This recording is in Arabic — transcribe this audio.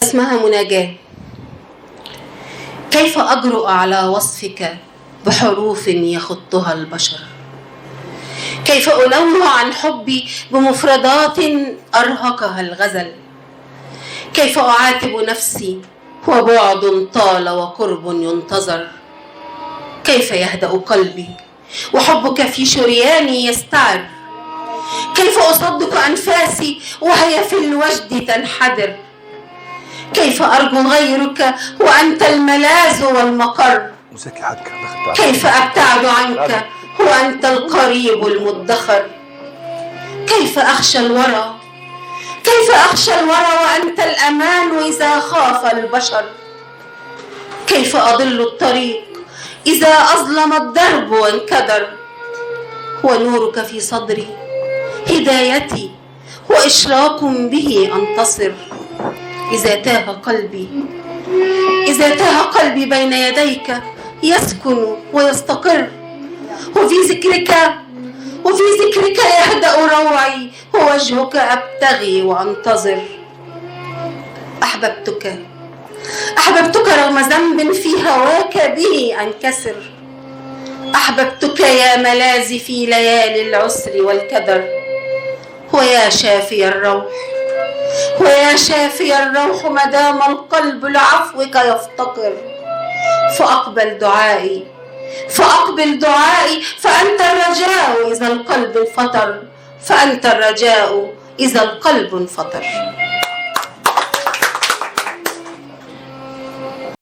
اسمها مناجاة. كيف أجرؤ على وصفك بحروف يخطها البشر؟ كيف أنوه عن حبي بمفردات أرهقها الغزل؟ كيف أعاتب نفسي وبعد طال وقرب ينتظر؟ كيف يهدأ قلبي وحبك في شرياني يستعر؟ كيف أصدق أنفاسي وهي في الوجد تنحدر؟ كيف أرجو غيرك وأنت الملاذ والمقر؟ كيف أبتعد عنك وأنت القريب المدخر؟ كيف أخشى الورى وأنت الأمان إذا خاف البشر؟ كيف أضل الطريق إذا أظلم الدرب وانكدر؟ ونورك في صدري هدايتي وإشراق به أنتصر. إذا تاه قلبي بين يديك يسكن ويستقر، وفي ذكرك يهدأ روعي ووجهك أبتغي وأنتظر. أحببتك رغم ذنب في هواك به أنكسر. أحببتك يا ملاذي في ليالي العسر والكدر. ويا شافي الروح مدام القلب لعفوك يفتقر. فأقبل دعائي فأنت الرجاء إذا القلب انفطر.